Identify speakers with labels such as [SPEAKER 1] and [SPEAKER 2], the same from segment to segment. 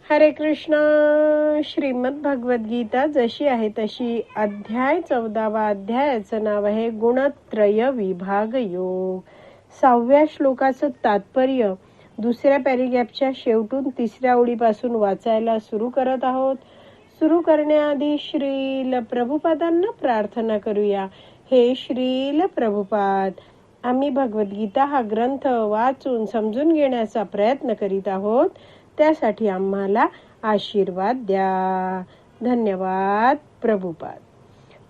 [SPEAKER 1] हरे कृष्ण. श्रीमद भगवद्गीता जशी आहे तशी अध्याय 14वा अध्यायाचं नाव आहे गुणत्रय विभाग योग. 6व्या श्लोकाचं तात्पर्य दुसऱ्या पॅरेग्राफच्या शेवटून 3ऱ्या ओळीपासून वाचायला सुरू करत आहोत. सुरू करण्याआधी श्रील प्रभुपादांना प्रार्थना करूया. हे श्रील प्रभुपाद, आम्ही भगवद्गीता हा ग्रंथ वाचून समजून घेण्याचा प्रयत्न करीत आहोत. त्यासाठी आम्हाला आशीर्वाद द्या. धन्यवाद प्रभुपाद.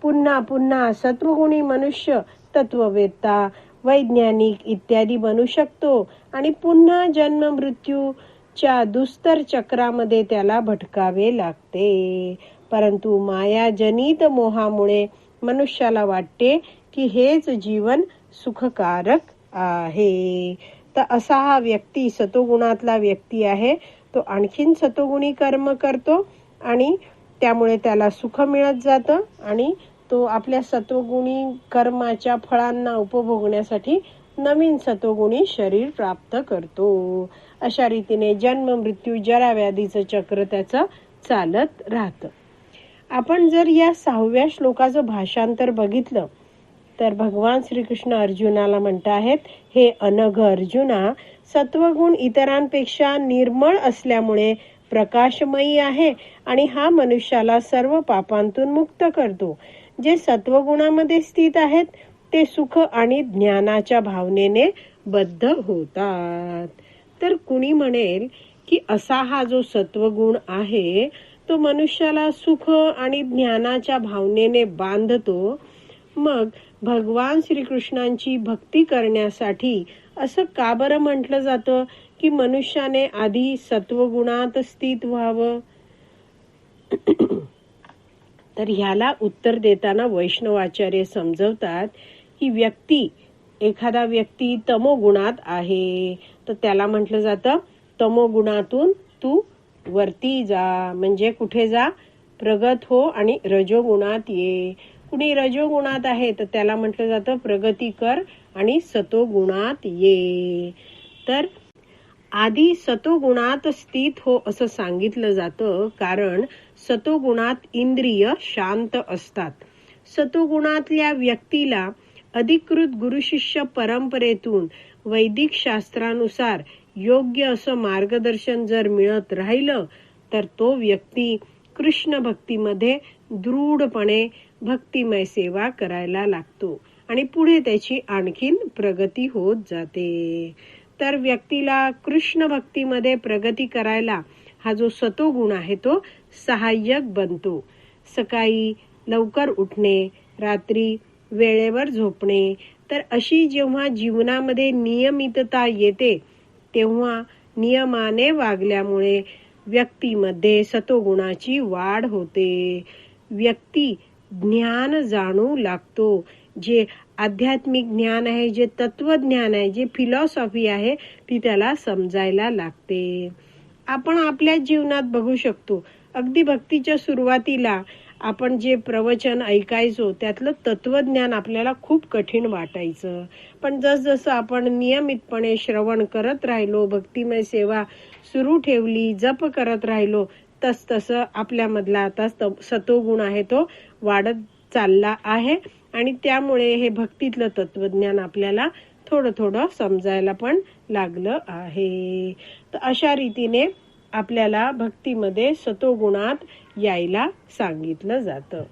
[SPEAKER 1] पुन्हा पुन्हा सत्वगुणी मनुष्य तत्ववेत्ता, वैज्ञानिक इत्यादी बनू शकतो आणि पुन्हा जन्म मृत्यूच्या दुस्तर चक्रामध्ये त्याला भटकावे लागते. परंतु मायाजनित मोहामुळे मनुष्याला वाटते की हेच जीवन सुखकारक आहे. तर असा हा व्यक्ती सतोगुणातला व्यक्ती आहे. तो आणखीन सतोगुणी कर्म करतो आणि त्यामुळे त्याला सुख मिळत जातं आणि तो आपल्या सत्वगुणी कर्माच्या फळांना उपभोगण्यासाठी नवीन सत्वगुणी शरीर प्राप्त करतो. अशा रीतीने जन्म मृत्यू जरा व्याधीचं चक्र त्याचं चालत राहतं. आपण जर या 6व्या श्लोकाचं भाषांतर बघितलं तर भगवान श्रीकृष्ण अर्जुनाला म्हणत आहेत, हे अनघ अर्जुना, सत्वगुण इतरांपेक्षा निर्मळ असल्यामुळे प्रकाशमयी आहे आणि हा मनुष्याला सर्व पापांतून मुक्त करतो. जे सत्वगुणामध्ये स्थित आहेत ते सुख आणि ज्ञानाच्या भावनेने बद्ध होतात. तर कुणी म्हणेल की असा हा जो सत्वगुण आहे तो मनुष्याला सुख आणि ज्ञानाच्या भावनेने बांधतो. मग भगवान श्रीकृष्णांची भक्ती करण्यासाठी असं का बरं म्हटलं जातं की मनुष्याने आधी सत्वगुणात स्थित व्हावं? तर ह्याला उत्तर देताना वैष्णवाचार्य समजवतात की एखादा व्यक्ती तमोगुणात आहे तर त्याला म्हटलं जातं तमोगुणातून तू वरती जा, म्हणजे कुठे जा? प्रगत हो आणि रजोगुणात ये. कुणी रजोगुणात आहे तर त्याला म्हटलं जातं प्रगती कर आणि सतोगुणात ये. तर आधी सतोगुणात स्थित हो असं सांगितलं जातं कारण सतोगुणात इंद्रिय शांत असतात. सतोगुणातल्या व्यक्तीला अधिकृत गुरुशिष्य परंपरेतून वैदिक शास्त्रानुसार योग्य असं मार्गदर्शन जर मिळत राहिलं तर तो व्यक्ती कृष्ण भक्तीमध्ये दृढपणे भक्तिमय सेवा करायला लागतो आणि पुढे त्याची आणखीन प्रगती होत जाते. तर व्यक्तीला कृष्ण भक्तीमध्ये प्रगती करायला हा जो सतोगुण आहे तो सहाय्यक बनतो. सकाळी लवकर उठणे, रात्री वेळेवर झोपणे. तर अशी जेव्हा जीवनामध्ये नियमितता येते तेव्हा नियमाने वागल्यामुळे व्यक्तीमध्ये सतोगुणाची वाढ होते. व्यक्ती ज्ञान जाणू लागतो. जे आध्यात्मिक ज्ञान आहे, जे तत्वज्ञान आहे, जे फिलॉसॉफी आहे ती त्याला समजायला लागते. आपण आपल्या जीवनात बघू शकतो, अगदी भक्तीच्या सुरुवातीला आपण जे प्रवचन ऐकायचो त्यातलं तत्वज्ञान आपल्याला खूप कठीण वाटायचं. पण जसजसं आपण नियमितपणे श्रवण करत राहिलो, भक्तिमय सेवा सुरू ठेवली, जप करत राहिलो, तसतसं आपल्यामधला आता सतोगुण आहे तो वाढत चालला आहे आणि त्यामुळे हे भक्तीतलं तत्वज्ञान आपल्याला थोडं थोडं समजायला पण लागलं आहे. तर अशा रीतीने आपल्याला भक्तीमध्ये सतोगुणात यायला सांगितलं जातं.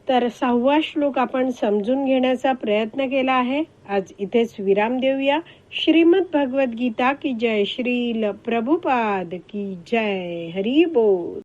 [SPEAKER 1] तर 6वा श्लोक आपण समजून घेण्याचा प्रयत्न केला आहे. आज इथेच विराम देऊया. श्रीमद भगवद्गीता की जय. श्रील प्रभुपाद की जय. हरी बोल.